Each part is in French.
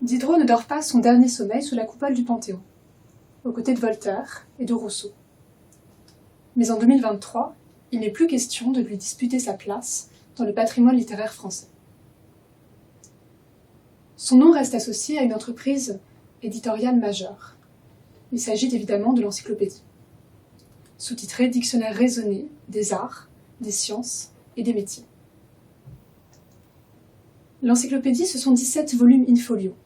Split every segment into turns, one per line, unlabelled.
Diderot ne dort pas son dernier sommeil sous la coupole du Panthéon, aux côtés de Voltaire et de Rousseau. Mais en 2023, il n'est plus question de lui disputer sa place dans le patrimoine littéraire français. Son nom reste associé à une entreprise éditoriale majeure. Il s'agit évidemment de l'Encyclopédie, sous-titrée Dictionnaire raisonné des arts, des sciences et des métiers. L'Encyclopédie, ce sont 17 volumes in-folio,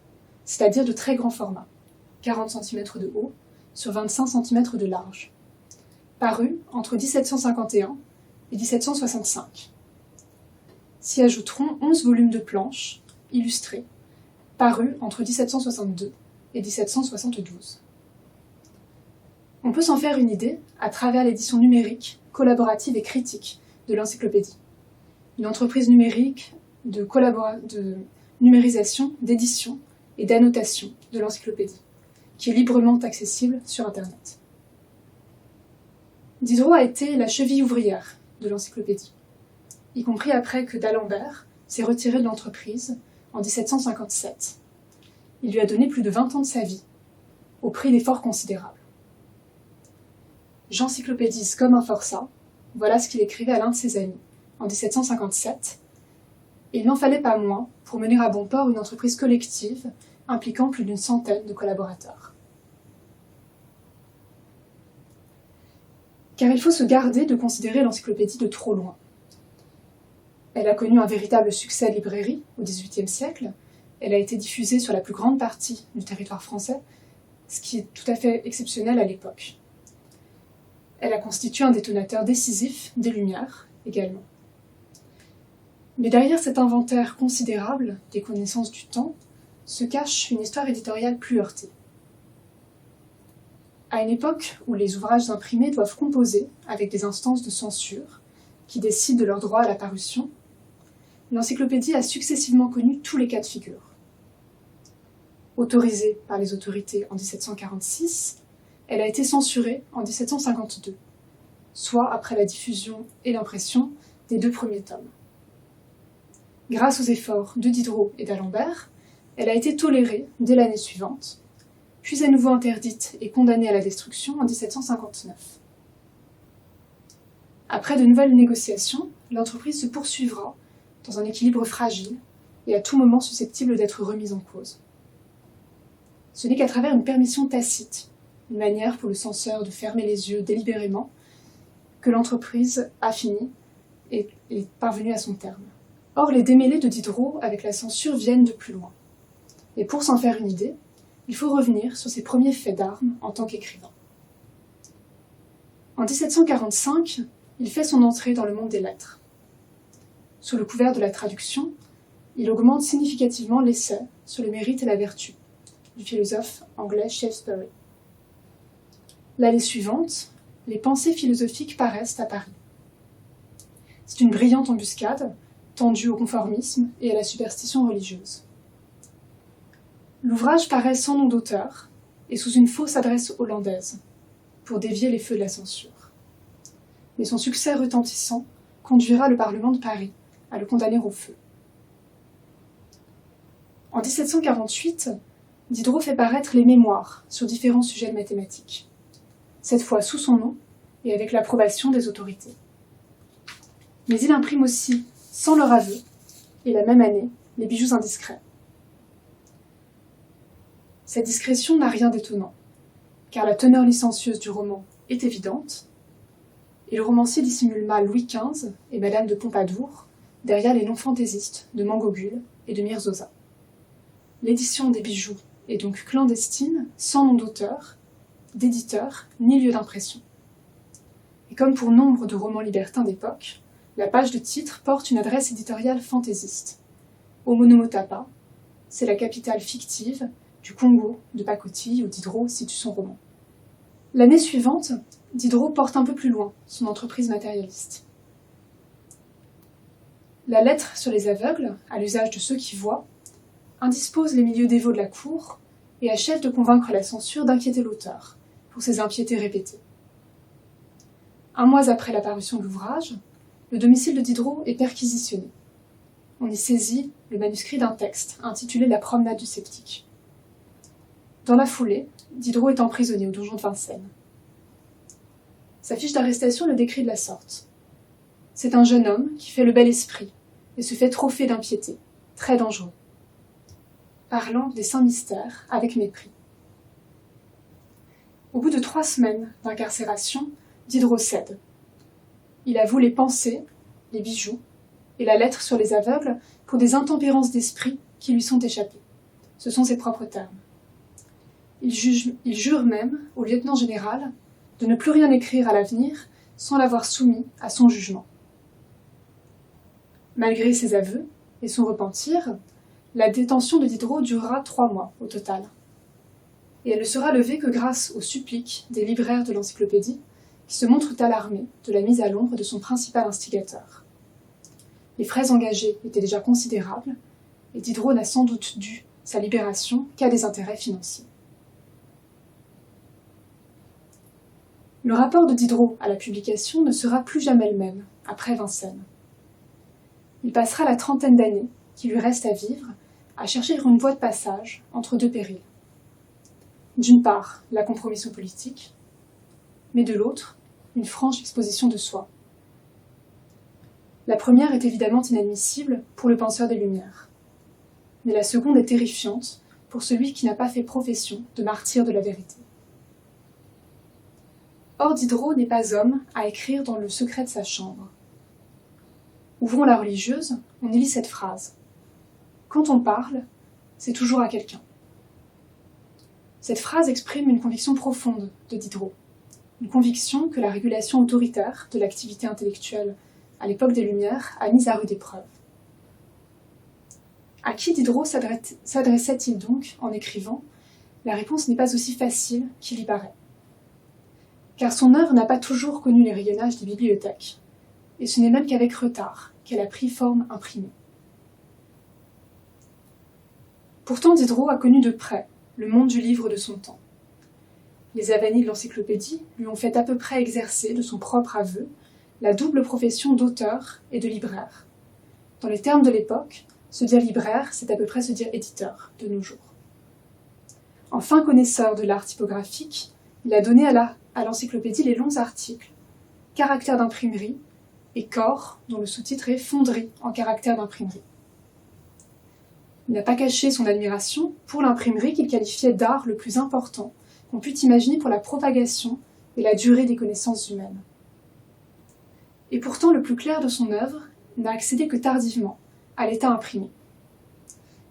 c'est-à-dire de très grand format, 40 cm de haut sur 25 cm de large, parus entre 1751 et 1765. S'y ajouteront 11 volumes de planches, illustrés, parus entre 1762 et 1772. On peut s'en faire une idée à travers l'édition numérique, collaborative et critique de l'Encyclopédie, une entreprise numérique de numérisation, d'édition et d'annotation de l'Encyclopédie, qui est librement accessible sur Internet. Diderot a été la cheville ouvrière de l'Encyclopédie, y compris après que d'Alembert s'est retiré de l'entreprise en 1757. Il lui a donné plus de 20 ans de sa vie, au prix d'efforts considérables. J'encyclopédise comme un forçat, voilà ce qu'il écrivait à l'un de ses amis en 1757, et il n'en fallait pas moins pour mener à bon port une entreprise collective impliquant plus d'une centaine de collaborateurs. Car il faut se garder de considérer l'encyclopédie de trop loin. Elle a connu un véritable succès de librairie au XVIIIe siècle, elle a été diffusée sur la plus grande partie du territoire français, ce qui est tout à fait exceptionnel à l'époque. Elle a constitué un détonateur décisif des Lumières également. Mais derrière cet inventaire considérable des connaissances du temps se cache une histoire éditoriale plus heurtée. À une époque où les ouvrages imprimés doivent composer avec des instances de censure qui décident de leur droit à la parution, l'encyclopédie a successivement connu tous les cas de figure. Autorisée par les autorités en 1746, elle a été censurée en 1752, soit après la diffusion et l'impression des 2 premiers tomes. Grâce aux efforts de Diderot et d'Alembert, elle a été tolérée dès l'année suivante, puis à nouveau interdite et condamnée à la destruction en 1759. Après de nouvelles négociations, l'entreprise se poursuivra dans un équilibre fragile et à tout moment susceptible d'être remise en cause. Ce n'est qu'à travers une permission tacite, une manière pour le censeur de fermer les yeux délibérément, que l'entreprise a fini et est parvenue à son terme. Or, les démêlés de Diderot avec la censure viennent de plus loin. Et pour s'en faire une idée, il faut revenir sur ses premiers faits d'armes en tant qu'écrivain. En 1745, il fait son entrée dans le monde des lettres. Sous le couvert de la traduction, il augmente significativement l'essai sur le mérite et la vertu du philosophe anglais Shaftesbury. L'année suivante, les pensées philosophiques paraissent à Paris. C'est une brillante embuscade, tendue au conformisme et à la superstition religieuse. L'ouvrage paraît sans nom d'auteur et sous une fausse adresse hollandaise, pour dévier les feux de la censure. Mais son succès retentissant conduira le Parlement de Paris à le condamner au feu. En 1748, Diderot fait paraître les mémoires sur différents sujets de mathématiques, cette fois sous son nom et avec l'approbation des autorités. Mais il imprime aussi, sans leur aveu, et la même année, les bijoux indiscrets. Cette discrétion n'a rien d'étonnant, car la teneur licencieuse du roman est évidente, et le romancier dissimule mal Louis XV et Madame de Pompadour derrière les noms fantaisistes de Mangobul et de Mirzoza. L'édition des bijoux est donc clandestine, sans nom d'auteur, d'éditeur, ni lieu d'impression. Et comme pour nombre de romans libertins d'époque, la page de titre porte une adresse éditoriale fantaisiste. Omonomotapa, c'est la capitale fictive du Congo de pacotille où Diderot situe son roman. L'année suivante, Diderot porte un peu plus loin son entreprise matérialiste. La lettre sur les aveugles, à l'usage de ceux qui voient, indispose les milieux dévots de la cour et achève de convaincre la censure d'inquiéter l'auteur pour ses impiétés répétées. Un mois après la parution de l'ouvrage, le domicile de Diderot est perquisitionné. On y saisit le manuscrit d'un texte intitulé « La promenade du sceptique ». Dans la foulée, Diderot est emprisonné au donjon de Vincennes. Sa fiche d'arrestation le décrit de la sorte. C'est un jeune homme qui fait le bel esprit et se fait trophée d'impiété, très dangereux, parlant des saints mystères avec mépris. Au bout de 3 semaines d'incarcération, Diderot cède. Il avoue les pensées, les bijoux et la lettre sur les aveugles pour des intempérances d'esprit qui lui sont échappées. Ce sont ses propres termes. Il jure même au lieutenant général de ne plus rien écrire à l'avenir sans l'avoir soumis à son jugement. Malgré ses aveux et son repentir, la détention de Diderot durera 3 mois au total. Et elle ne sera levée que grâce aux suppliques des libraires de l'encyclopédie qui se montrent alarmés de la mise à l'ombre de son principal instigateur. Les frais engagés étaient déjà considérables et Diderot n'a sans doute dû sa libération qu'à des intérêts financiers. Le rapport de Diderot à la publication ne sera plus jamais le même après Vincennes. Il passera la 30aine d'années qui lui reste à vivre à chercher une voie de passage entre 2 périls. D'une part, la compromission politique, mais de l'autre, une franche exposition de soi. La première est évidemment inadmissible pour le penseur des Lumières, mais la seconde est terrifiante pour celui qui n'a pas fait profession de martyr de la vérité. Or Diderot n'est pas homme à écrire dans le secret de sa chambre. Ouvrons la religieuse, on y lit cette phrase. Quand on parle, c'est toujours à quelqu'un. Cette phrase exprime une conviction profonde de Diderot, une conviction que la régulation autoritaire de l'activité intellectuelle à l'époque des Lumières a mise à rude épreuve. À qui Diderot s'adressait-il donc en écrivant ? La réponse n'est pas aussi facile qu'il y paraît. Car son œuvre n'a pas toujours connu les rayonnages des bibliothèques, et ce n'est même qu'avec retard qu'elle a pris forme imprimée. Pourtant Diderot a connu de près le monde du livre de son temps. Les avanies de l'encyclopédie lui ont fait à peu près exercer, de son propre aveu, la double profession d'auteur et de libraire. Dans les termes de l'époque, se dire libraire, c'est à peu près se dire éditeur de nos jours. En fin connaisseur de l'art typographique, il a donné à l'encyclopédie les longs articles, caractères d'imprimerie, et corps, dont le sous-titre est fonderie en caractères d'imprimerie. Il n'a pas caché son admiration pour l'imprimerie qu'il qualifiait d'art le plus important qu'on pût imaginer pour la propagation et la durée des connaissances humaines. Et pourtant, le plus clair de son œuvre n'a accédé que tardivement à l'état imprimé.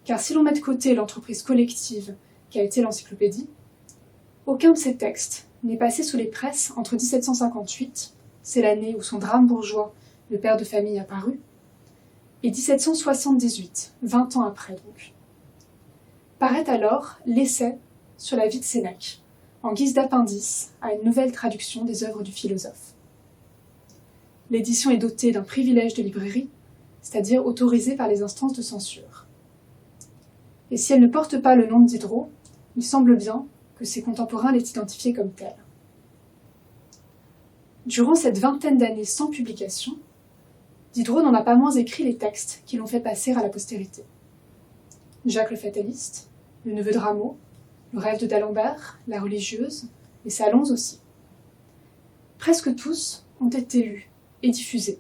Car si l'on met de côté l'entreprise collective qu'a été l'encyclopédie, aucun de ses textes n'est passé sous les presses entre 1758, c'est l'année où son drame bourgeois, le père de famille, apparut, et 1778, 20 ans après donc. Paraît alors l'essai sur la vie de Sénèque, en guise d'appendice à une nouvelle traduction des œuvres du philosophe. L'édition est dotée d'un privilège de librairie, c'est-à-dire autorisée par les instances de censure. Et si elle ne porte pas le nom de Diderot, il semble bien que ses contemporains l'aient identifié comme tel. Durant cette 20aine d'années sans publication, Diderot n'en a pas moins écrit les textes qui l'ont fait passer à la postérité. Jacques le Fataliste, le neveu de Rameau, le rêve de d'Alembert, la religieuse, les salons aussi. Presque tous ont été lus et diffusés,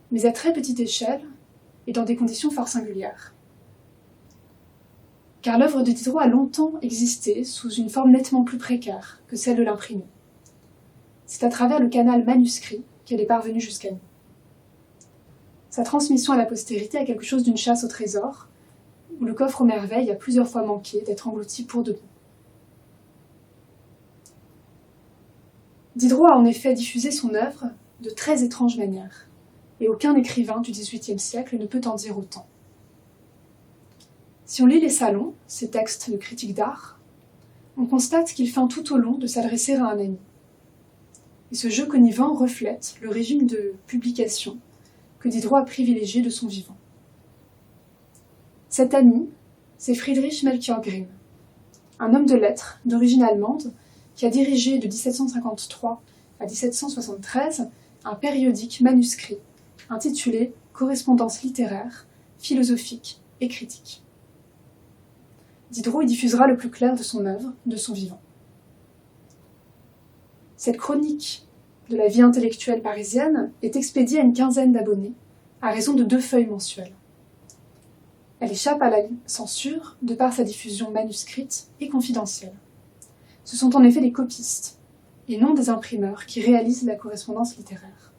mais à très petite échelle et dans des conditions fort singulières. Car l'œuvre de Diderot a longtemps existé sous une forme nettement plus précaire que celle de l'imprimé. C'est à travers le canal manuscrit qu'elle est parvenue jusqu'à nous. Sa transmission à la postérité a quelque chose d'une chasse au trésor, où le coffre aux merveilles a plusieurs fois manqué d'être englouti pour de bon. Diderot a en effet diffusé son œuvre de très étranges manières, et aucun écrivain du XVIIIe siècle ne peut en dire autant. Si on lit les salons, ces textes de critique d'art, on constate qu'il feint tout au long de s'adresser à un ami. Et ce jeu connivant reflète le régime de publication que Diderot a privilégié de son vivant. Cet ami, c'est Friedrich Melchior Grimm, un homme de lettres d'origine allemande qui a dirigé de 1753 à 1773 un périodique manuscrit intitulé Correspondance littéraire, philosophique et critique. Diderot y diffusera le plus clair de son œuvre, de son vivant. Cette chronique de la vie intellectuelle parisienne est expédiée à une quinzaine d'abonnés, à raison de 2 feuilles mensuelles. Elle échappe à la censure de par sa diffusion manuscrite et confidentielle. Ce sont en effet des copistes, et non des imprimeurs, qui réalisent la correspondance littéraire.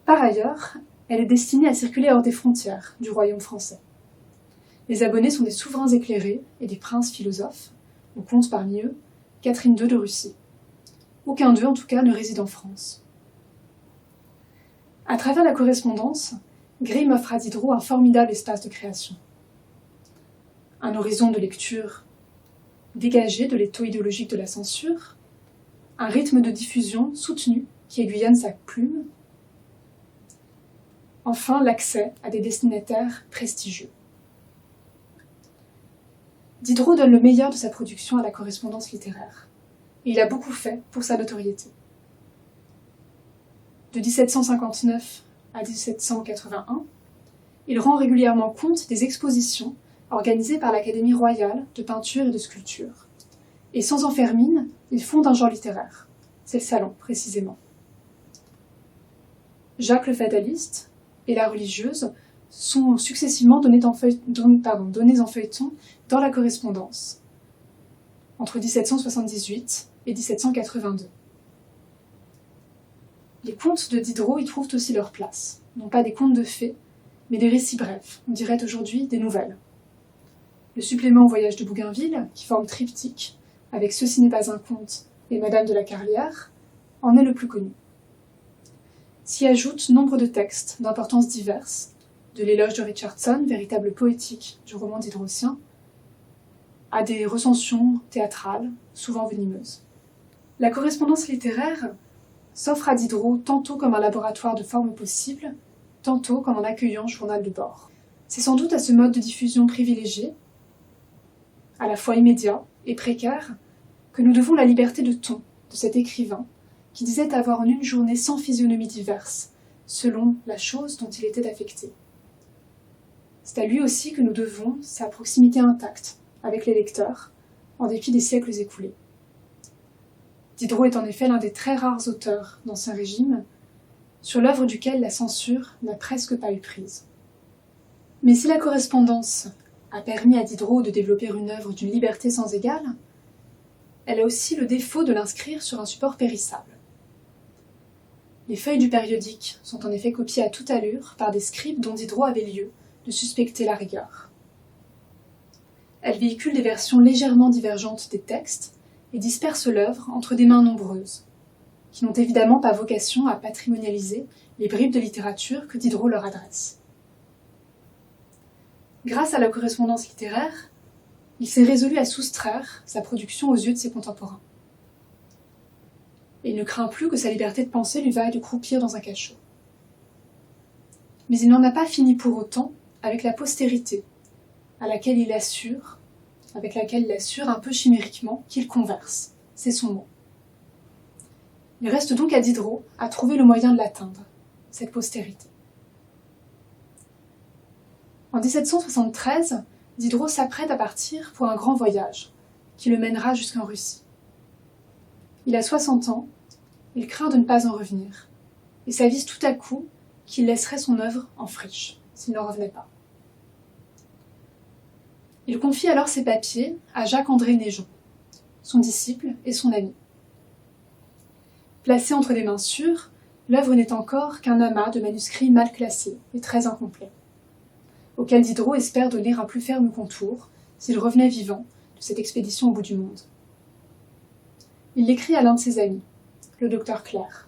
Par ailleurs, elle est destinée à circuler hors des frontières du royaume français. Les abonnés sont des souverains éclairés et des princes philosophes, on compte parmi eux Catherine II de Russie. Aucun d'eux, en tout cas, ne réside en France. À travers la correspondance, Grimm offre à Diderot un formidable espace de création. Un horizon de lecture dégagé de l'étau idéologique de la censure, un rythme de diffusion soutenu qui aiguillonne sa plume, enfin l'accès à des destinataires prestigieux. Diderot donne le meilleur de sa production à la correspondance littéraire, et il a beaucoup fait pour sa notoriété. De 1759 à 1781, il rend régulièrement compte des expositions organisées par l'Académie royale de peinture et de sculpture. Et sans en faire mine, il fonde un genre littéraire. C'est le Salon, précisément. Jacques le Fataliste et la religieuse sont successivement donnés en feuilleton dans la correspondance, entre 1778 et 1782. Les contes de Diderot y trouvent aussi leur place, non pas des contes de fées, mais des récits brefs, on dirait aujourd'hui des nouvelles. Le supplément au voyage de Bougainville, qui forme triptyque, avec Ceci n'est pas un conte et Madame de la Carlière, en est le plus connu. S'y ajoutent nombre de textes d'importances diverses, de l'éloge de Richardson, véritable poétique du roman diderotien, à des recensions théâtrales, souvent venimeuses. La correspondance littéraire s'offre à Diderot tantôt comme un laboratoire de formes possibles, tantôt comme un accueillant journal de bord. C'est sans doute à ce mode de diffusion privilégié, à la fois immédiat et précaire, que nous devons la liberté de ton de cet écrivain qui disait avoir en une journée 100 physionomies diverses, selon la chose dont il était affecté. C'est à lui aussi que nous devons sa proximité intacte avec les lecteurs, en dépit des siècles écoulés. Diderot est en effet l'un des très rares auteurs d'Ancien Régime, sur l'œuvre duquel la censure n'a presque pas eu prise. Mais si la correspondance a permis à Diderot de développer une œuvre d'une liberté sans égale, elle a aussi le défaut de l'inscrire sur un support périssable. Les feuilles du périodique sont en effet copiées à toute allure par des scribes dont Diderot avait lieu de suspecter la rigueur. Elles véhiculent des versions légèrement divergentes des textes et dispersent l'œuvre entre des mains nombreuses, qui n'ont évidemment pas vocation à patrimonialiser les bribes de littérature que Diderot leur adresse. Grâce à la correspondance littéraire, il s'est résolu à soustraire sa production aux yeux de ses contemporains. Et il ne craint plus que sa liberté de penser lui vaille de croupir dans un cachot. Mais il n'en a pas fini pour autant avec la postérité, avec laquelle il assure un peu chimériquement qu'il converse. C'est son mot. Il reste donc à Diderot à trouver le moyen de l'atteindre, cette postérité. En 1773, Diderot s'apprête à partir pour un grand voyage, qui le mènera jusqu'en Russie. Il a 60 ans, il craint de ne pas en revenir, et s'avise tout à coup qu'il laisserait son œuvre en friche, s'il n'en revenait pas. Il confie alors ses papiers à Jacques-André Naigeon, son disciple et son ami. Placée entre des mains sûres, l'œuvre n'est encore qu'un amas de manuscrits mal classés et très incomplets, auquel Diderot espère donner un plus ferme contour s'il revenait vivant de cette expédition au bout du monde. Il l'écrit à l'un de ses amis, le docteur Clerc.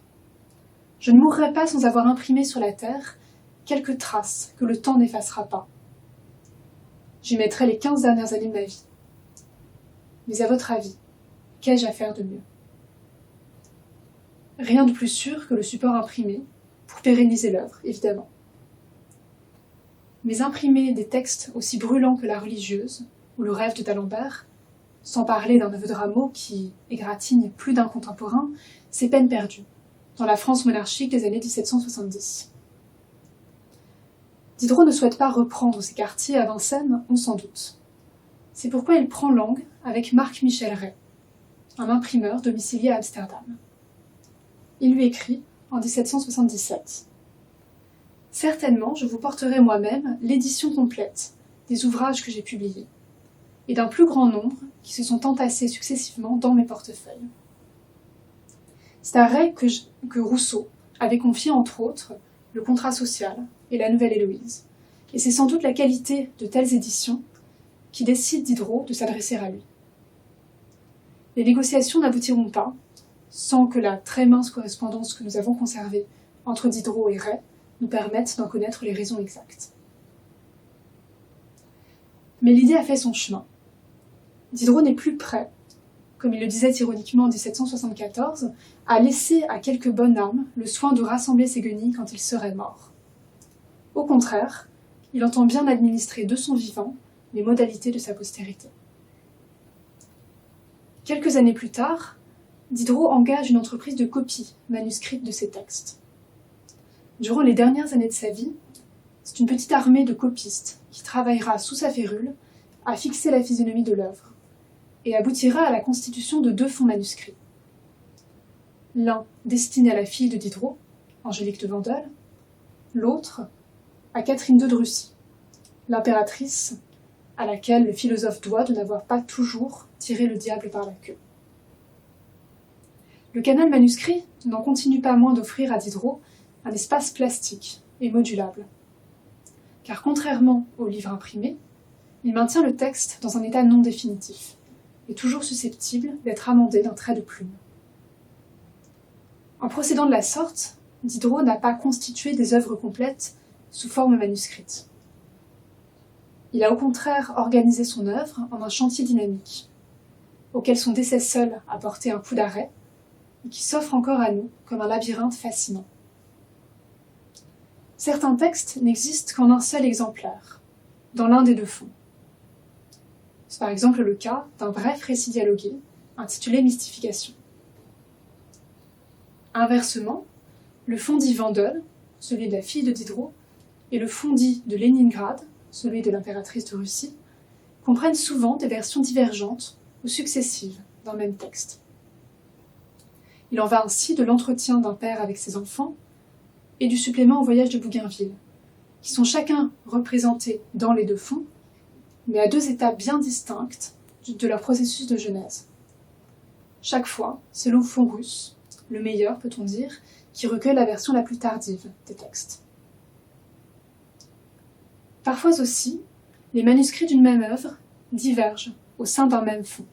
« Je ne mourrai pas sans avoir imprimé sur la terre quelques traces que le temps n'effacera pas. J'y mettrai les 15 dernières années de ma vie. Mais à votre avis, qu'ai-je à faire de mieux ? Rien de plus sûr que le support imprimé, pour pérenniser l'œuvre, évidemment. Mais imprimer des textes aussi brûlants que La religieuse ou Le rêve de d'Alembert, sans parler d'un neveu de Rameau qui égratigne plus d'un contemporain, c'est peine perdue, dans la France monarchique des années 1770. Diderot ne souhaite pas reprendre ses quartiers à Vincennes, on s'en doute. C'est pourquoi il prend langue avec Marc-Michel Rey, un imprimeur domicilié à Amsterdam. Il lui écrit en 1777 : « Certainement, je vous porterai moi-même l'édition complète des ouvrages que j'ai publiés, et d'un plus grand nombre qui se sont entassés successivement dans mes portefeuilles. » C'est à Rey que Rousseau avait confié entre autres le Contrat social et la Nouvelle Héloïse, et c'est sans doute la qualité de telles éditions qui décide Diderot de s'adresser à lui. Les négociations n'aboutiront pas sans que la très mince correspondance que nous avons conservée entre Diderot et Rey nous permette d'en connaître les raisons exactes. Mais l'idée a fait son chemin. Diderot n'est plus prêt, comme il le disait ironiquement en 1774, à laisser à quelque bonne âme le soin de rassembler ses guenilles quand il serait mort. Au contraire, il entend bien administrer de son vivant les modalités de sa postérité. Quelques années plus tard, Diderot engage une entreprise de copie manuscrite de ses textes. Durant les dernières années de sa vie, c'est une petite armée de copistes qui travaillera sous sa férule à fixer la physionomie de l'œuvre et aboutira à la constitution de 2 fonds manuscrits. L'un destiné à la fille de Diderot, Angélique de Vandel, l'autre à Catherine II de Russie, l'impératrice à laquelle le philosophe doit de n'avoir pas toujours tiré le diable par la queue. Le canal manuscrit n'en continue pas moins d'offrir à Diderot un espace plastique et modulable. Car contrairement au livre imprimé, il maintient le texte dans un état non définitif et toujours susceptible d'être amendé d'un trait de plume. En procédant de la sorte, Diderot n'a pas constitué des œuvres complètes sous forme manuscrite. Il a au contraire organisé son œuvre en un chantier dynamique, auquel son décès seul a porté un coup d'arrêt, et qui s'offre encore à nous comme un labyrinthe fascinant. Certains textes n'existent qu'en un seul exemplaire, dans l'un des 2 fonds. C'est par exemple le cas d'un bref récit dialogué, intitulé Mystification. Inversement, le fonds dit Vandel, celui de la fille de Diderot, et le fonds dit de Leningrad, celui de l'impératrice de Russie, comprennent souvent des versions divergentes ou successives d'un même texte. Il en va ainsi de l'entretien d'un père avec ses enfants et du supplément au voyage de Bougainville, qui sont chacun représentés dans les 2 fonds, mais à 2 étapes bien distinctes de leur processus de genèse. Chaque fois, c'est le fond russe, le meilleur peut-on dire, qui recueille la version la plus tardive des textes. Parfois aussi, les manuscrits d'une même œuvre divergent au sein d'un même fonds.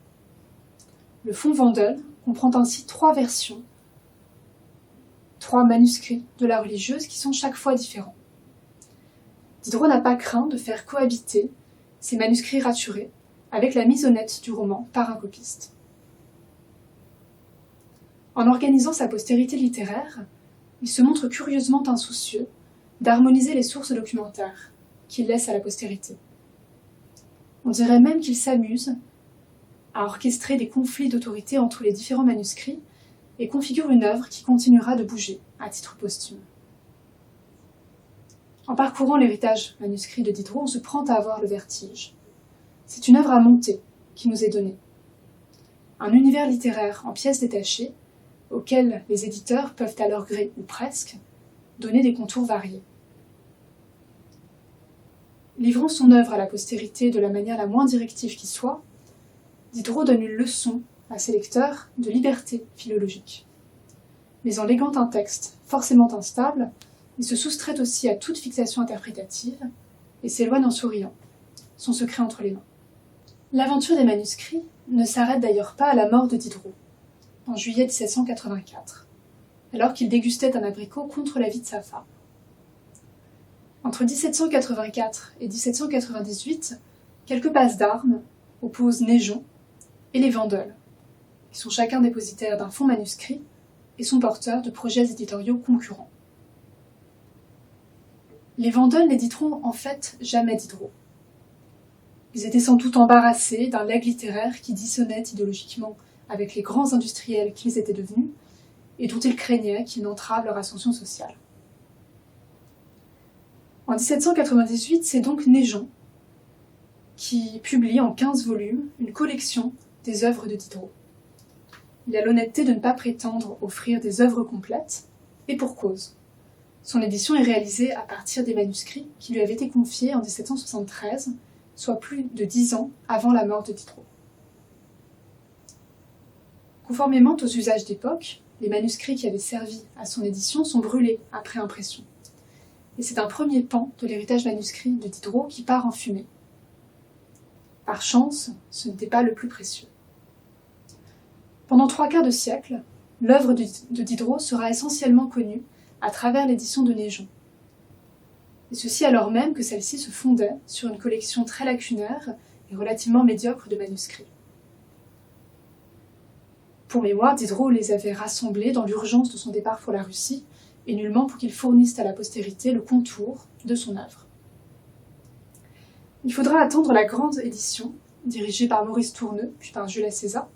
Le fonds Vandel comprend ainsi 3 versions, 3 manuscrits de la religieuse qui sont chaque fois différents. Diderot n'a pas craint de faire cohabiter ces manuscrits raturés avec la mise au net du roman par un copiste. En organisant sa postérité littéraire, il se montre curieusement insoucieux d'harmoniser les sources documentaires qu'il laisse à la postérité. On dirait même qu'il s'amuse à orchestrer des conflits d'autorité entre les différents manuscrits et configure une œuvre qui continuera de bouger à titre posthume. En parcourant l'héritage manuscrit de Diderot, on se prend à avoir le vertige. C'est une œuvre à monter qui nous est donnée. Un univers littéraire en pièces détachées, auquel les éditeurs peuvent à leur gré, ou presque, donner des contours variés. Livrant son œuvre à la postérité de la manière la moins directive qui soit, Diderot donne une leçon à ses lecteurs de liberté philologique. Mais en léguant un texte forcément instable, il se soustrait aussi à toute fixation interprétative et s'éloigne en souriant, son secret entre les mains. L'aventure des manuscrits ne s'arrête d'ailleurs pas à la mort de Diderot, en juillet 1784, alors qu'il dégustait un abricot contre la vie de sa femme. Entre 1784 et 1798, quelques bases d'armes opposent Naigeon et les Vandel, qui sont chacun dépositaires d'un fonds manuscrit et sont porteurs de projets éditoriaux concurrents. Les Vandel n'éditeront en fait jamais Diderot. Ils étaient sans doute embarrassés d'un legs littéraire qui dissonnait idéologiquement avec les grands industriels qu'ils étaient devenus et dont ils craignaient qu'il n'entrave leur ascension sociale. En 1798, c'est donc Naigeon, qui publie en 15 volumes une collection des œuvres de Diderot. Il a l'honnêteté de ne pas prétendre offrir des œuvres complètes, et pour cause. Son édition est réalisée à partir des manuscrits qui lui avaient été confiés en 1773, soit plus de 10 ans avant la mort de Diderot. Conformément aux usages d'époque, les manuscrits qui avaient servi à son édition sont brûlés après impression. Et c'est un premier pan de l'héritage manuscrit de Diderot qui part en fumée. Par chance, ce n'était pas le plus précieux. Pendant 3/4 de siècle, l'œuvre de Diderot sera essentiellement connue à travers l'édition de Naigeon. Et ceci alors même que celle-ci se fondait sur une collection très lacunaire et relativement médiocre de manuscrits. Pour mémoire, Diderot les avait rassemblés dans l'urgence de son départ pour la Russie, et nullement pour qu'ils fournissent à la postérité le contour de son œuvre. Il faudra attendre la grande édition, dirigée par Maurice Tourneux, puis par Jules César,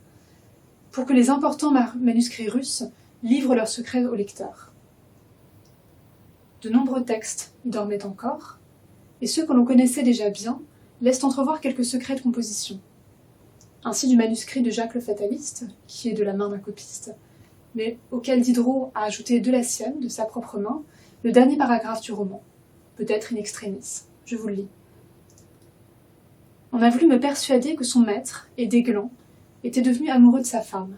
pour que les importants manuscrits russes livrent leurs secrets aux lecteurs. De nombreux textes y dormaient encore, et ceux que l'on connaissait déjà bien laissent entrevoir quelques secrets de composition. Ainsi du manuscrit de Jacques le Fataliste, qui est de la main d'un copiste, mais auquel Diderot a ajouté de la sienne, de sa propre main, le dernier paragraphe du roman, peut-être in extremis. Je vous le lis. On a voulu me persuader que son maître, et d'Aiglon, était devenu amoureux de sa femme.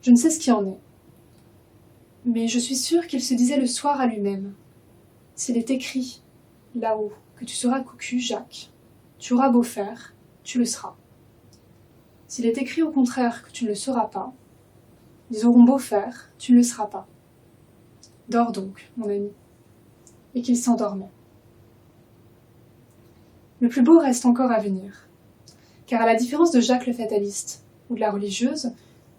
Je ne sais ce qui en est, mais je suis sûre qu'il se disait le soir à lui-même. S'il est écrit, là-haut, que tu seras cocu, Jacques, tu auras beau faire, tu le seras. S'il est écrit au contraire que tu ne le seras pas, ils auront beau faire, tu ne le seras pas. Dors donc, mon ami. Et qu'il s'endormait. Le plus beau reste encore à venir, car à la différence de Jacques le Fataliste ou de la religieuse,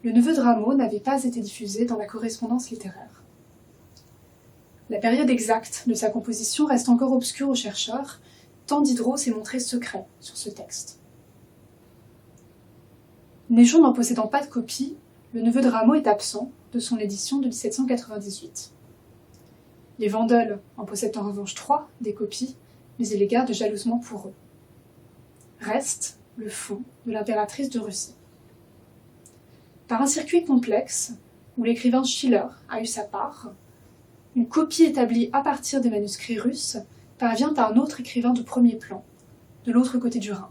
le neveu de Rameau n'avait pas été diffusé dans la correspondance littéraire. La période exacte de sa composition reste encore obscure aux chercheurs, tant Diderot s'est montré secret sur ce texte. Naigeon n'en possédant pas de copie, le neveu de Rameau est absent de son édition de 1798. Les Vandel en possèdent en revanche 3 des copies, mais ils les gardent jalousement pour eux. Reste le fond de l'impératrice de Russie. Par un circuit complexe, où l'écrivain Schiller a eu sa part, une copie établie à partir des manuscrits russes parvient à un autre écrivain de premier plan, de l'autre côté du Rhin.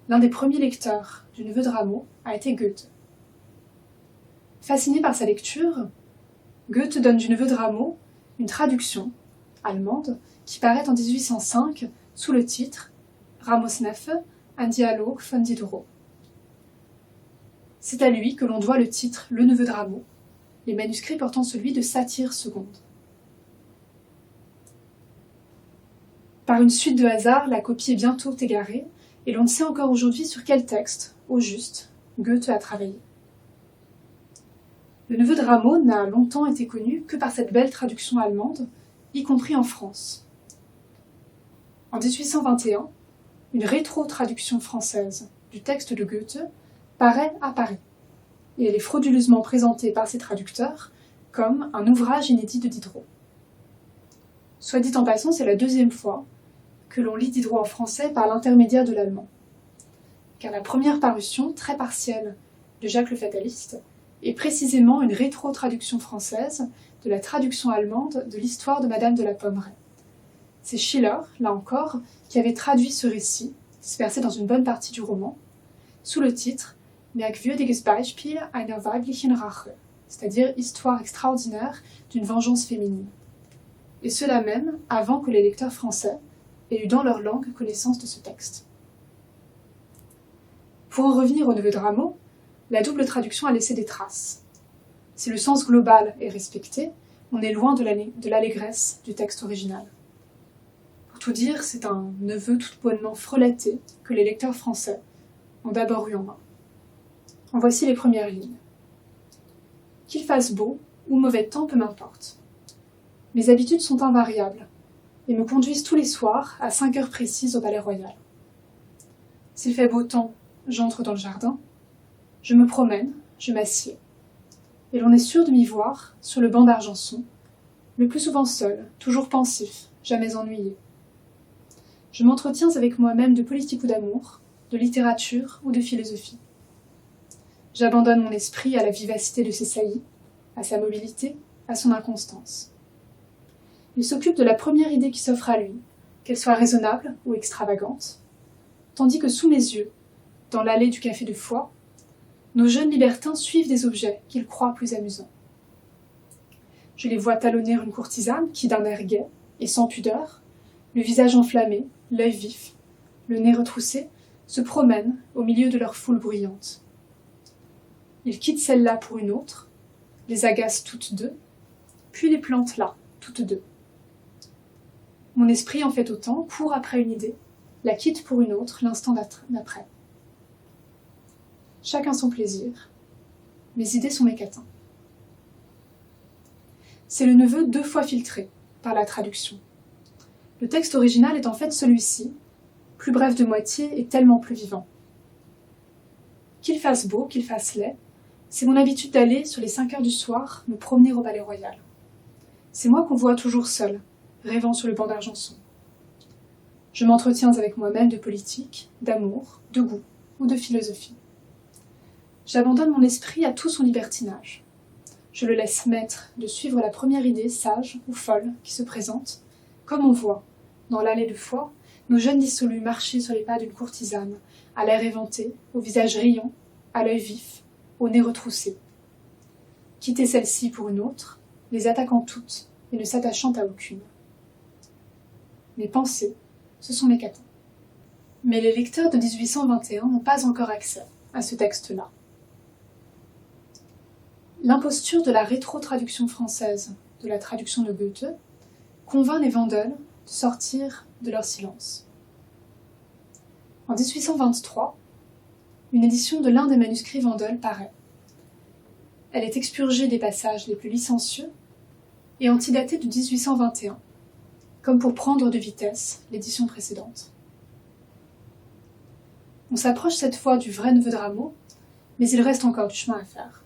L'un des premiers lecteurs du neveu de Rameau a été Goethe. Fasciné par sa lecture, Goethe donne du neveu de Rameau une traduction allemande qui paraît en 1805 sous le titre Ramos Neffe, un dialogue von Diderot. C'est à lui que l'on doit le titre Le neveu de Rameau, les manuscrits portant celui de Satire seconde. Par une suite de hasards, la copie est bientôt égarée, et l'on ne sait encore aujourd'hui sur quel texte, au juste, Goethe a travaillé. Le neveu de Rameau n'a longtemps été connu que par cette belle traduction allemande, y compris en France. En 1821, une rétro-traduction française du texte de Goethe paraît à Paris, et elle est frauduleusement présentée par ses traducteurs comme un ouvrage inédit de Diderot. Soit dit en passant, c'est la deuxième fois que l'on lit Diderot en français par l'intermédiaire de l'allemand, car la première parution, très partielle, de Jacques le Fataliste, est précisément une rétro-traduction française de la traduction allemande de l'histoire de Madame de la Pommeraye. C'est Schiller, là encore, qui avait traduit ce récit, dispersé dans une bonne partie du roman, sous le titre Merkwürdiges Beispiel einer weiblichen Rache, c'est-à-dire Histoire extraordinaire d'une vengeance féminine. Et cela même avant que les lecteurs français aient eu dans leur langue connaissance de ce texte. Pour en revenir au neveu de Rameau, la double traduction a laissé des traces. Si le sens global est respecté, on est loin de l'allégresse du texte original. Pour tout dire, c'est un neveu tout bonnement frelaté que les lecteurs français ont d'abord eu en main. En voici les premières lignes. Qu'il fasse beau ou mauvais temps, peu m'importe. Mes habitudes sont invariables et me conduisent tous les soirs à 5 heures précises au Palais Royal. S'il fait beau temps, j'entre dans le jardin, je me promène, je m'assieds, et l'on est sûr de m'y voir sur le banc d'Argenson, le plus souvent seul, toujours pensif, jamais ennuyé. Je m'entretiens avec moi-même de politique ou d'amour, de littérature ou de philosophie. J'abandonne mon esprit à la vivacité de ses saillies, à sa mobilité, à son inconstance. Il s'occupe de la première idée qui s'offre à lui, qu'elle soit raisonnable ou extravagante, tandis que sous mes yeux, dans l'allée du café de Foix, nos jeunes libertins suivent des objets qu'ils croient plus amusants. Je les vois talonner une courtisane qui, d'un air gai et sans pudeur, le visage enflammé, l'œil vif, le nez retroussé, se promènent au milieu de leur foule bruyante. Ils quittent celle-là pour une autre, les agacent toutes deux, puis les plantent là, toutes deux. Mon esprit en fait autant, court après une idée, la quitte pour une autre l'instant d'après. Chacun son plaisir. Mes idées sont mes catins. C'est le neveu 2 fois filtré par la traduction. Le texte original est en fait celui-ci, plus bref de moitié et tellement plus vivant. Qu'il fasse beau, qu'il fasse laid, c'est mon habitude d'aller, sur les 5 heures du soir, me promener au Palais Royal. C'est moi qu'on voit toujours seul, rêvant sur le banc d'Argenson. Je m'entretiens avec moi-même de politique, d'amour, de goût ou de philosophie. J'abandonne mon esprit à tout son libertinage. Je le laisse maître de suivre la première idée sage ou folle qui se présente, comme on voit, dans l'allée de Foix, nos jeunes dissolus marcher sur les pas d'une courtisane, à l'air éventé, au visage riant, à l'œil vif, au nez retroussé. Quitter celle-ci pour une autre, les attaquant toutes et ne s'attachant à aucune. Mes pensées, ce sont mes catins. Mais les lecteurs de 1821 n'ont pas encore accès à ce texte-là. L'imposture de la rétro-traduction française de la traduction de Goethe convainc les Wendel de sortir de leur silence. En 1823, une édition de l'un des manuscrits Wendel paraît. Elle est expurgée des passages les plus licencieux et antidatée de 1821, comme pour prendre de vitesse l'édition précédente. On s'approche cette fois du vrai neveu de Rameau, mais il reste encore du chemin à faire.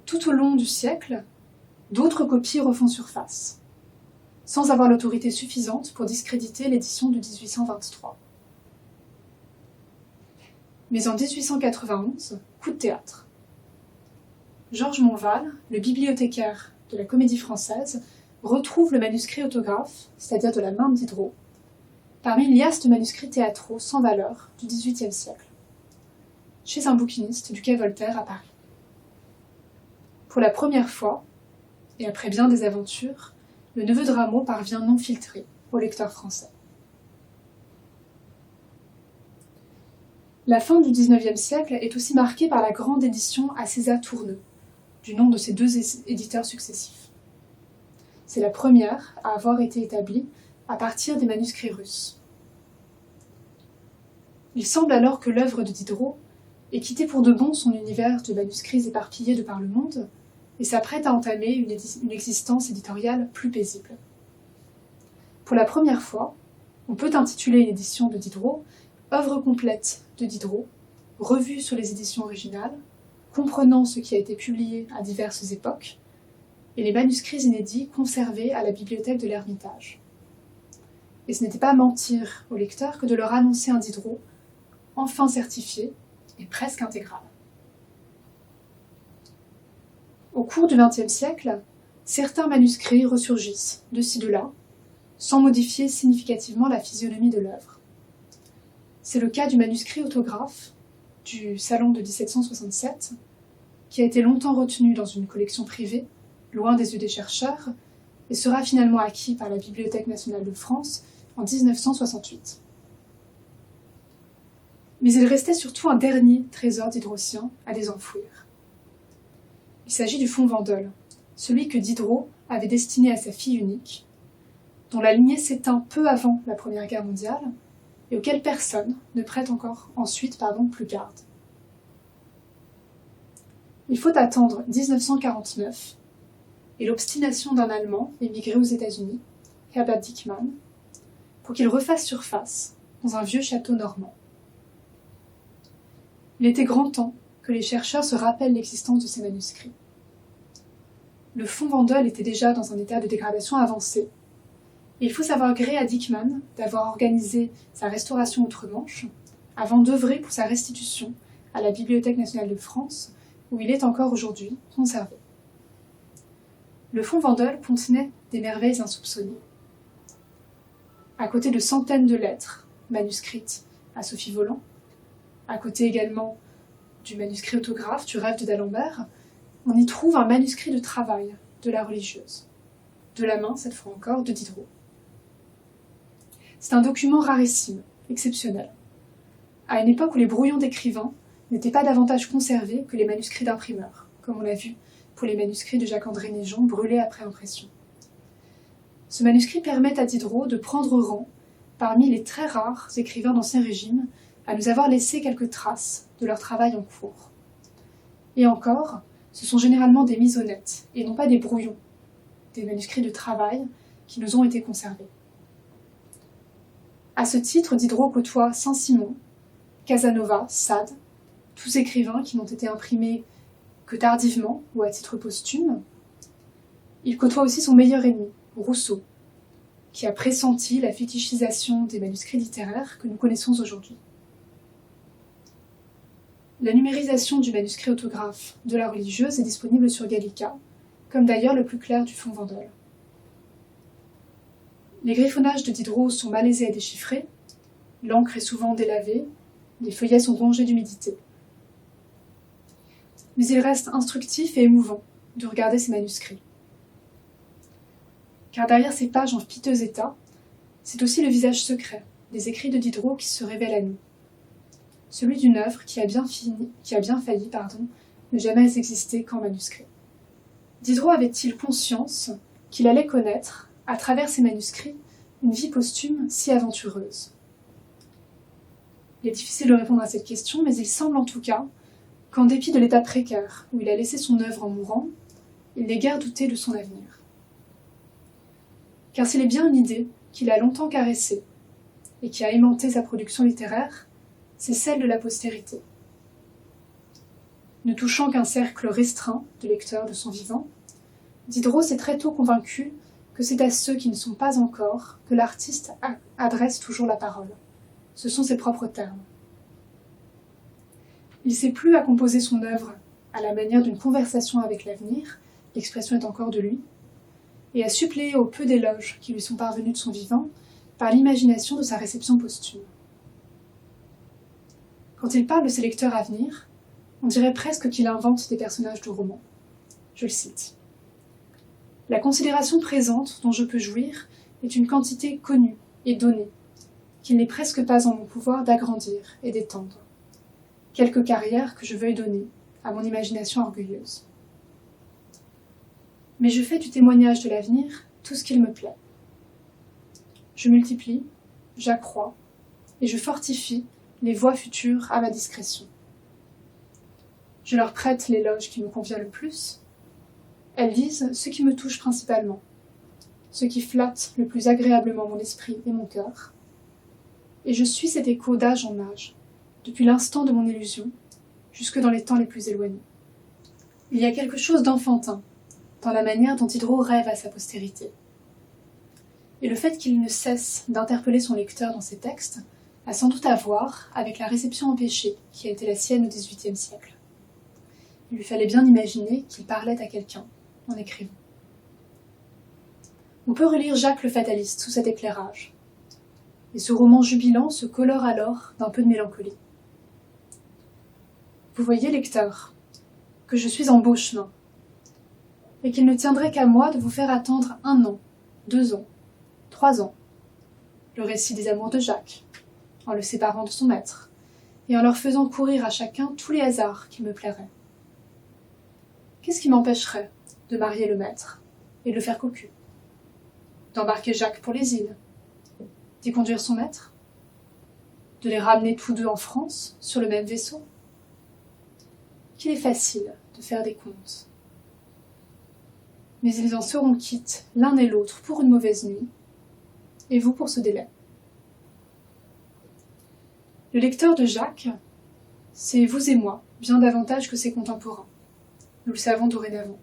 Tout au long du siècle, d'autres copies refont surface, sans avoir l'autorité suffisante pour discréditer l'édition de 1823. Mais en 1891, coup de théâtre. Georges Monval, le bibliothécaire de la Comédie Française, retrouve le manuscrit autographe, c'est-à-dire de la main de Diderot, parmi une liasse de manuscrits théâtraux sans valeur du XVIIIe siècle, chez un bouquiniste du quai Voltaire à Paris. Pour la première fois, et après bien des aventures, le neveu de Rameau parvient non filtré au lecteur français. La fin du XIXe siècle est aussi marquée par la grande édition à César Tourneux, du nom de ses 2 éditeurs successifs. C'est la première à avoir été établie à partir des manuscrits russes. Il semble alors que l'œuvre de Diderot ait quitté pour de bon son univers de manuscrits éparpillés de par le monde et s'apprête à entamer une existence éditoriale plus paisible. Pour la première fois, on peut intituler une édition de Diderot « Œuvre complète de Diderot, revue sur les éditions originales, comprenant ce qui a été publié à diverses époques, et les manuscrits inédits conservés à la bibliothèque de l'Ermitage. » Et ce n'était pas mentir aux lecteurs que de leur annoncer un Diderot enfin certifié et presque intégral. Au cours du XXe siècle, certains manuscrits ressurgissent, de ci de là, sans modifier significativement la physionomie de l'œuvre. C'est le cas du manuscrit autographe du Salon de 1767, qui a été longtemps retenu dans une collection privée, loin des yeux des chercheurs, et sera finalement acquis par la Bibliothèque nationale de France en 1968. Mais il restait surtout un dernier trésor diderotien à désenfouir. Il s'agit du fonds Wendel, celui que Diderot avait destiné à sa fille unique, dont la lignée s'éteint peu avant la Première Guerre mondiale et auquel personne ne prête encore ensuite plus garde. Il faut attendre 1949 et l'obstination d'un Allemand émigré aux États-Unis, Herbert Dickmann, pour qu'il refasse surface dans un vieux château normand. Il était grand temps que les chercheurs se rappellent l'existence de ces manuscrits. Le fonds Wendel était déjà dans un état de dégradation avancé, Et il faut savoir gré à Dickmann d'avoir organisé sa restauration outre-Manche avant d'œuvrer pour sa restitution à la Bibliothèque nationale de France, où il est encore aujourd'hui conservé. Le fonds Wandel contenait des merveilles insoupçonnées. À côté de centaines de lettres manuscrites à Sophie Volant, à côté également du manuscrit autographe du Rêve de d'Alembert, on y trouve un manuscrit de travail de la religieuse, de la main, cette fois encore, de Diderot. C'est un document rarissime, exceptionnel, à une époque où les brouillons d'écrivains n'étaient pas davantage conservés que les manuscrits d'imprimeurs, comme on l'a vu pour les manuscrits de Jacques-André Naigeon brûlés après impression. Ce manuscrit permet à Diderot de prendre rang parmi les très rares écrivains d'Ancien Régime à nous avoir laissé quelques traces de leur travail en cours. Et encore, ce sont généralement des mises au net, et non pas des brouillons, des manuscrits de travail qui nous ont été conservés. À ce titre, Diderot côtoie Saint-Simon, Casanova, Sade, tous écrivains qui n'ont été imprimés que tardivement ou à titre posthume. Il côtoie aussi son meilleur ennemi, Rousseau, qui a pressenti la fétichisation des manuscrits littéraires que nous connaissons aujourd'hui. La numérisation du manuscrit autographe de la religieuse est disponible sur Gallica, comme d'ailleurs le plus clair du fonds Wandel. Les griffonnages de Diderot sont malaisés à déchiffrer, l'encre est souvent délavée, les feuillets sont rongés d'humidité. Mais il reste instructif et émouvant de regarder ces manuscrits. Car derrière ces pages en piteux état, c'est aussi le visage secret des écrits de Diderot qui se révèle à nous. Celui d'une œuvre qui a bien failli, ne jamais exister qu'en manuscrit. Diderot avait-il conscience qu'il allait connaître, à travers ces manuscrits, une vie posthume si aventureuse? Il est difficile de répondre à cette question, mais il semble en tout cas qu'en dépit de l'état précaire où il a laissé son œuvre en mourant, il n'ait guère douté de son avenir. Car s'il est bien une idée qu'il a longtemps caressée et qui a aimanté sa production littéraire, c'est celle de la postérité. Ne touchant qu'un cercle restreint de lecteurs de son vivant, Diderot s'est très tôt convaincu que c'est à ceux qui ne sont pas encore que l'artiste adresse toujours la parole. Ce sont ses propres termes. Il s'est plu à composer son œuvre à la manière d'une conversation avec l'avenir, l'expression est encore de lui, et à suppléer au peu d'éloges qui lui sont parvenus de son vivant par l'imagination de sa réception posthume. Quand il parle de ses lecteurs à venir, on dirait presque qu'il invente des personnages de romans. Je le cite. « La considération présente dont je peux jouir est une quantité connue et donnée, qu'il n'est presque pas en mon pouvoir d'agrandir et d'étendre. Quelque carrière que je veuille donner à mon imagination orgueilleuse. Mais je fais du témoignage de l'avenir tout ce qu'il me plaît. Je multiplie, j'accrois, et je fortifie les voix futures à ma discrétion. Je leur prête l'éloge qui me convient le plus. Elles disent ce qui me touche principalement, ce qui flatte le plus agréablement mon esprit et mon cœur. Et je suis cet écho d'âge en âge, depuis l'instant de mon illusion, jusque dans les temps les plus éloignés. Il y a quelque chose d'enfantin dans la manière dont Diderot rêve à sa postérité. Et le fait qu'il ne cesse d'interpeller son lecteur dans ses textes a sans doute à voir avec la réception empêchée qui a été la sienne au XVIIIe siècle. Il lui fallait bien imaginer qu'il parlait à quelqu'un en écrivant. On peut relire Jacques le Fataliste sous cet éclairage, et ce roman jubilant se colore alors d'un peu de mélancolie. Vous voyez, lecteur, que je suis en beau chemin, et qu'il ne tiendrait qu'à moi de vous faire attendre 1 an, 2 ans, 3 ans, le récit des amours de Jacques, en le séparant de son maître, et en leur faisant courir à chacun tous les hasards qui me plairaient. Qu'est-ce qui m'empêcherait de marier le maître et de le faire cocu, d'embarquer Jacques pour les îles, d'y conduire son maître, de les ramener tous deux en France sur le même vaisseau? Qu'il est facile de faire des comptes. Mais ils en seront quittes l'un et l'autre pour une mauvaise nuit, et vous pour ce délai. Le lecteur de Jacques, c'est vous et moi, bien davantage que ses contemporains. Nous le savons dorénavant.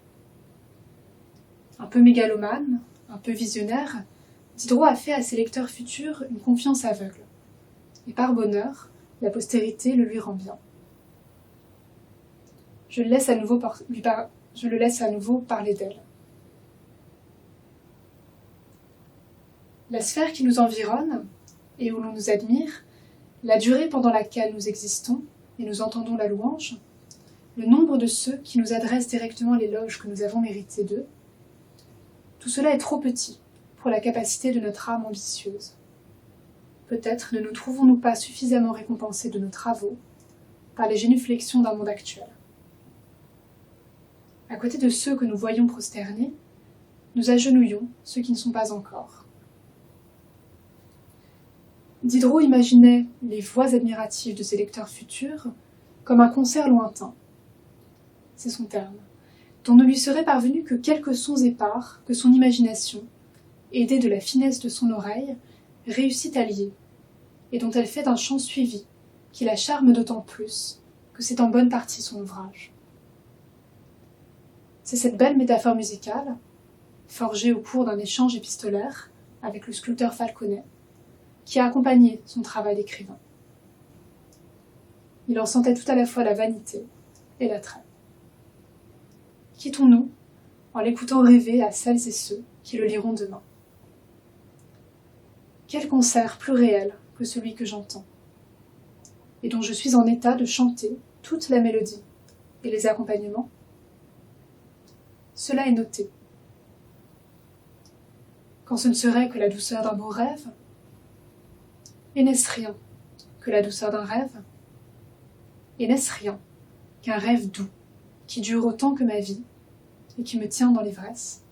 Un peu mégalomane, un peu visionnaire, Diderot a fait à ses lecteurs futurs une confiance aveugle, et par bonheur, la postérité le lui rend bien. Je le laisse à nouveau parler d'elle. La sphère qui nous environne, et où l'on nous admire, la durée pendant laquelle nous existons, et nous entendons la louange, le nombre de ceux qui nous adressent directement l'éloge que nous avons mérité d'eux, tout cela est trop petit pour la capacité de notre âme ambitieuse. Peut-être ne nous trouvons-nous pas suffisamment récompensés de nos travaux par les génuflexions d'un monde actuel. À côté de ceux que nous voyons prosternés, nous agenouillons ceux qui ne sont pas encore. Diderot imaginait les voix admiratives de ses lecteurs futurs comme un concert lointain. C'est son terme, dont ne lui serait parvenu que quelques sons épars que son imagination, aidée de la finesse de son oreille, réussit à lier, et dont elle fait d'un chant suivi, qui la charme d'autant plus que c'est en bonne partie son ouvrage. C'est cette belle métaphore musicale, forgée au cours d'un échange épistolaire avec le sculpteur Falconet, qui a accompagné son travail d'écrivain. Il en sentait tout à la fois la vanité et l'attrait. Quittons-nous en l'écoutant rêver à celles et ceux qui le liront demain. Quel concert plus réel que celui que j'entends, et dont je suis en état de chanter toute la mélodie et les accompagnements? Cela est noté. Quand ce ne serait que la douceur d'un beau rêve, et n'est-ce rien que la douceur d'un rêve? Et n'est-ce rien qu'un rêve doux, qui dure autant que ma vie, et qui me tient dans l'ivresse?